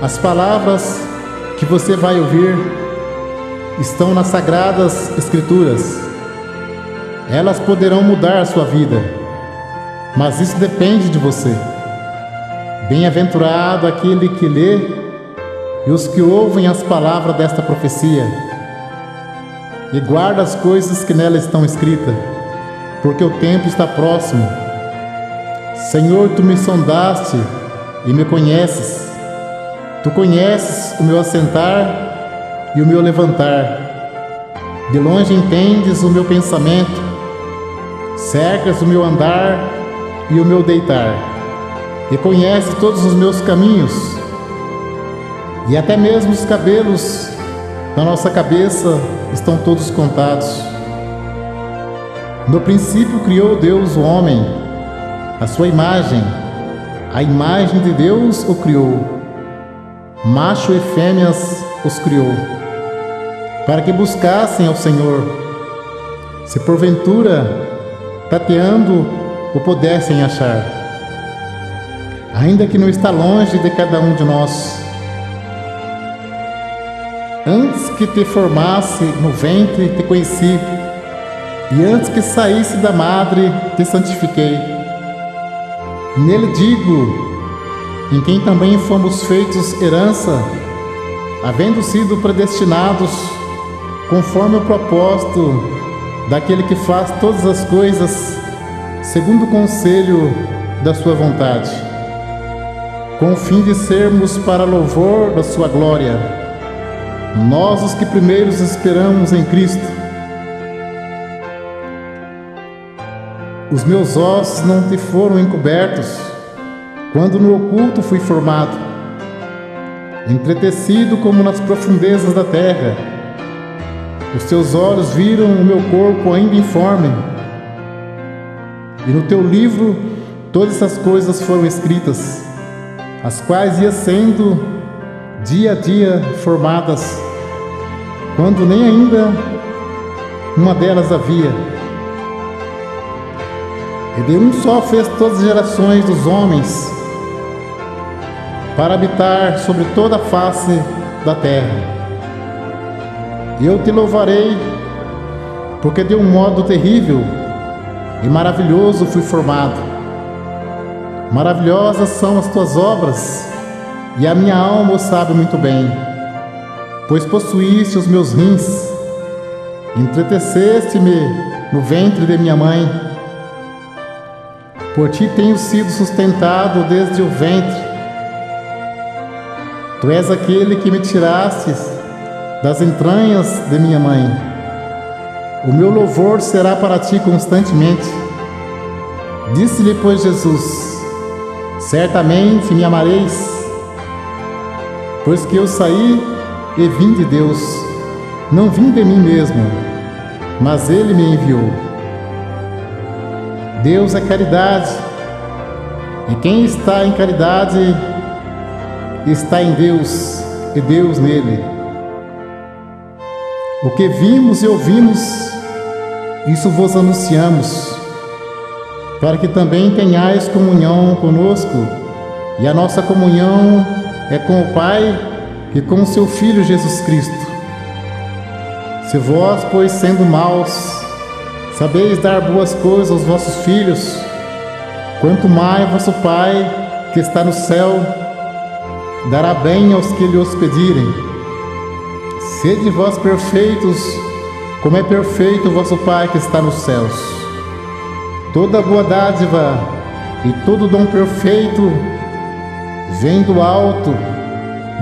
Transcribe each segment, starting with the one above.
As palavras que você vai ouvir estão nas Sagradas Escrituras. Elas poderão mudar a sua vida, mas isso depende de você. Bem-aventurado aquele que lê e os que ouvem as palavras desta profecia e guarda as coisas que nela estão escritas, porque o tempo está próximo. Senhor, tu me sondaste e me conheces. Tu conheces o meu assentar e o meu levantar. De longe entendes o meu pensamento, cercas o meu andar e o meu deitar, e conheces todos os meus caminhos, e até mesmo os cabelos da nossa cabeça estão todos contados. No princípio criou Deus o homem, a sua imagem, a imagem de Deus o criou. Macho e fêmeas os criou, para que buscassem ao Senhor, se porventura, tateando, o pudessem achar. Ainda que não está longe de cada um de nós. Antes que te formasse no ventre, te conheci, e antes que saísse da madre, te santifiquei. Nele digo, em quem também fomos feitos herança, havendo sido predestinados, conforme o propósito daquele que faz todas as coisas, segundo o conselho da sua vontade, com o fim de sermos para louvor da sua glória, nós os que primeiros esperamos em Cristo. Os meus ossos não te foram encobertos, quando no oculto fui formado, entretecido como nas profundezas da terra. Os teus olhos viram o meu corpo ainda informe, e no teu livro todas essas coisas foram escritas, as quais iam sendo dia a dia formadas, quando nem ainda uma delas havia. E de um só fez todas as gerações dos homens, para habitar sobre toda a face da terra. E eu te louvarei, porque de um modo terrível e maravilhoso fui formado. Maravilhosas são as tuas obras, e a minha alma o sabe muito bem, pois possuíste os meus rins, entreteceste-me no ventre de minha mãe. Por ti tenho sido sustentado desde o ventre. Tu és aquele que me tirastes das entranhas de minha mãe. O meu louvor será para ti constantemente. Disse-lhe, pois, Jesus: certamente me amareis, pois que eu saí e vim de Deus, não vim de mim mesmo, mas Ele me enviou. Deus é caridade, e quem está em caridade está em Deus, e Deus nele. O que vimos e ouvimos, isso vos anunciamos, para que também tenhais comunhão conosco, e a nossa comunhão é com o Pai e com o seu Filho Jesus Cristo. Se vós, pois, sendo maus, sabeis dar boas coisas aos vossos filhos, quanto mais vosso Pai, que está no céu, dará bem aos que lhe os pedirem. Sede vós perfeitos, como é perfeito o vosso Pai que está nos céus. Toda boa dádiva e todo dom perfeito vem do alto,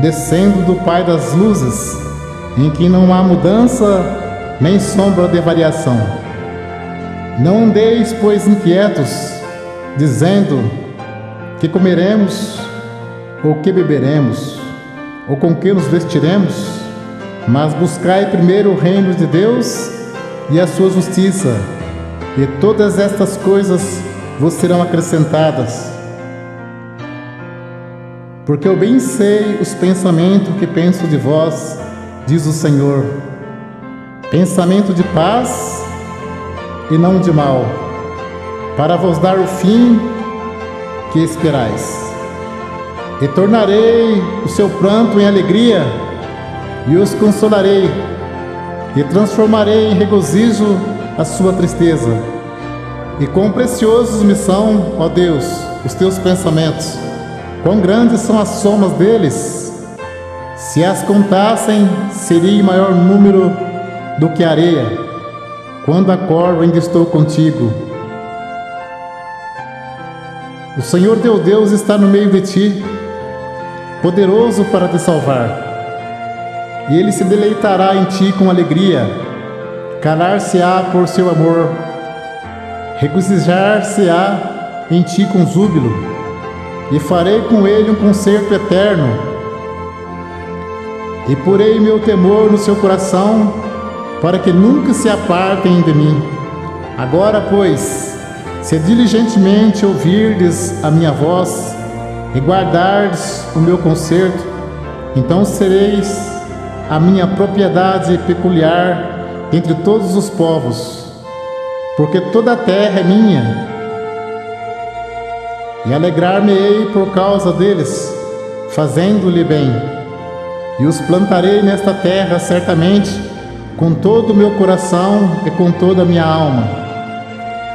descendo do Pai das luzes, em que não há mudança nem sombra de variação. Não andeis, pois, inquietos, dizendo: que comeremos, ou que beberemos, ou com que nos vestiremos? Mas buscai primeiro o reino de Deus e a sua justiça, e todas estas coisas vos serão acrescentadas. Porque eu bem sei os pensamentos que penso de vós, diz o Senhor, pensamento de paz e não de mal, para vos dar o fim que esperais. E tornarei o seu pranto em alegria, e os consolarei, e transformarei em regozijo a sua tristeza. E quão preciosos me são, ó Deus, os teus pensamentos, quão grandes são as somas deles! Se as contassem, seria em maior número do que a areia. Quando acordo, ainda estou contigo. O Senhor teu Deus está no meio de ti, poderoso para te salvar. E Ele se deleitará em ti com alegria, calar-se-á por seu amor, regozijar-se-á em ti com júbilo, e farei com ele um concerto eterno. E porei meu temor no seu coração, para que nunca se apartem de mim. Agora, pois, se diligentemente ouvirdes a minha voz, e guardardes o meu concerto, então sereis a minha propriedade peculiar entre todos os povos, porque toda a terra é minha, e alegrar-me-ei por causa deles, fazendo-lhe bem, e os plantarei nesta terra certamente, com todo o meu coração e com toda a minha alma.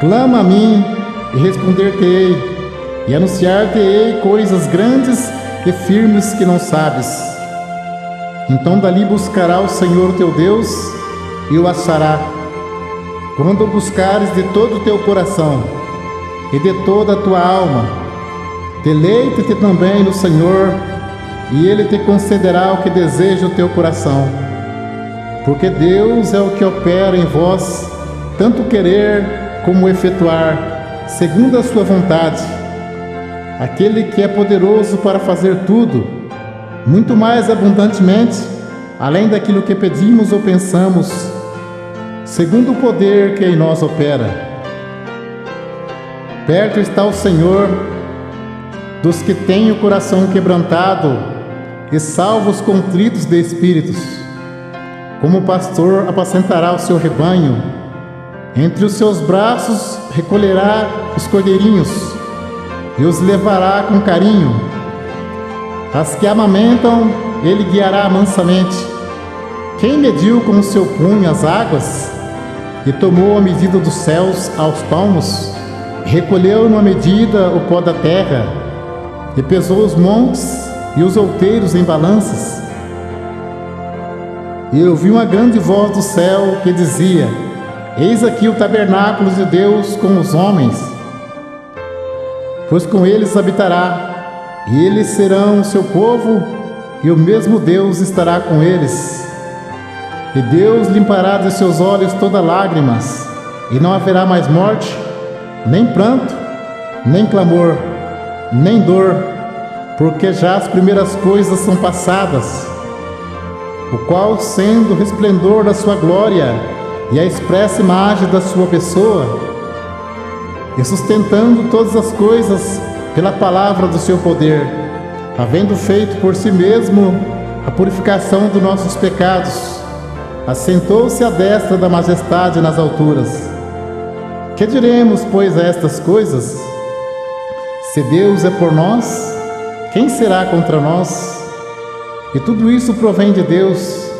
Clama a mim e responder-te-ei, e anunciar-te-ei coisas grandes e firmes que não sabes. Então dali buscará o Senhor teu Deus e o achará, quando o buscares de todo o teu coração e de toda a tua alma. Deleita-te também no Senhor, e Ele te concederá o que deseja o teu coração. Porque Deus é o que opera em vós, tanto querer como efetuar, segundo a sua vontade. Aquele que é poderoso para fazer tudo, muito mais abundantemente, além daquilo que pedimos ou pensamos, segundo o poder que em nós opera. Perto está o Senhor dos que têm o coração quebrantado e salva os contritos de espíritos. Como o pastor apacentará o seu rebanho, entre os seus braços recolherá os cordeirinhos e os levará com carinho. As que amamentam, ele guiará mansamente. Quem mediu com o seu punho as águas, e tomou a medida dos céus aos palmos, recolheu numa medida o pó da terra, e pesou os montes e os outeiros em balanças. E eu vi uma grande voz do céu que dizia: Eis aqui o tabernáculo de Deus com os homens, pois com eles habitará, e eles serão o seu povo, e o mesmo Deus estará com eles. E Deus limpará de seus olhos toda lágrimas, e não haverá mais morte, nem pranto, nem clamor, nem dor, porque já as primeiras coisas são passadas. O qual, sendo o resplendor da sua glória e a expressa imagem da sua pessoa, e sustentando todas as coisas pela palavra do seu poder, havendo feito por si mesmo a purificação dos nossos pecados, assentou-se à destra da majestade nas alturas. Que diremos, pois, a estas coisas? Se Deus é por nós, quem será contra nós? E tudo isso provém de Deus,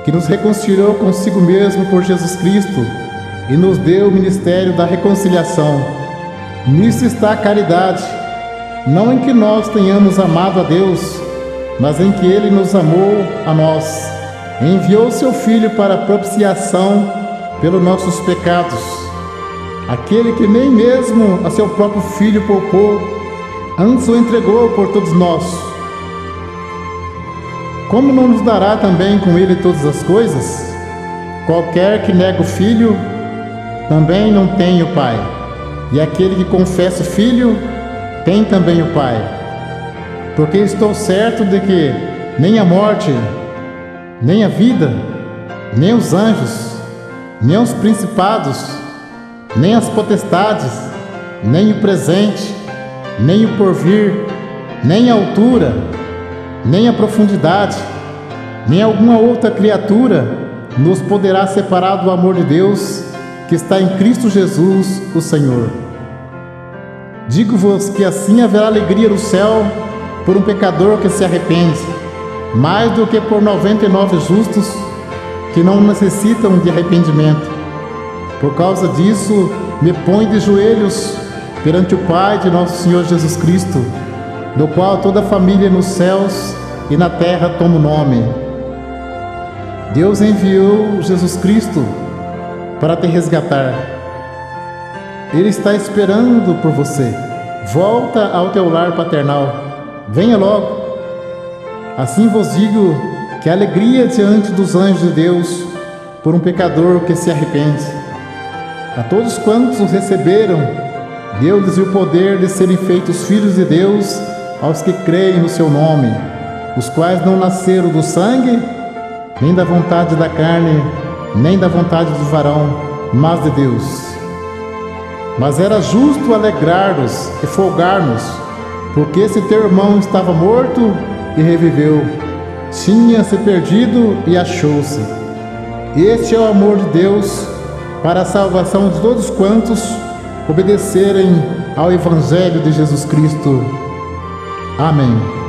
que nos reconciliou consigo mesmo por Jesus Cristo e nos deu o ministério da reconciliação. Nisso está a caridade, não em que nós tenhamos amado a Deus, mas em que Ele nos amou a nós, e enviou seu Filho para a propiciação pelos nossos pecados. Aquele que nem mesmo a seu próprio Filho poupou, antes o entregou por todos nós. Como não nos dará também com Ele todas as coisas? Qualquer que nega o Filho, também não tem o Pai. E aquele que confessa o Filho, tem também o Pai. Porque estou certo de que nem a morte, nem a vida, nem os anjos, nem os principados, nem as potestades, nem o presente, nem o porvir, nem a altura, nem a profundidade, nem alguma outra criatura nos poderá separar do amor de Deus que está em Cristo Jesus, o Senhor. Digo-vos que assim haverá alegria no céu por um pecador que se arrepende, mais do que por 99 justos que não necessitam de arrependimento. Por causa disso, me ponho de joelhos perante o Pai de nosso Senhor Jesus Cristo, do qual toda a família nos céus e na terra toma o nome. Deus enviou Jesus Cristo para te resgatar. Ele está esperando por você. Volta ao teu lar paternal. Venha logo. Assim vos digo que a alegria diante dos anjos de Deus por um pecador que se arrepende. A todos quantos o receberam, deu-lhes o poder de serem feitos filhos de Deus aos que creem no seu nome, os quais não nasceram do sangue, nem da vontade da carne, nem da vontade do varão, mas de Deus. Mas era justo alegrar-nos e folgar-nos, porque esse teu irmão estava morto e reviveu, tinha-se perdido e achou-se. Este é o amor de Deus para a salvação de todos quantos obedecerem ao Evangelho de Jesus Cristo. Amém.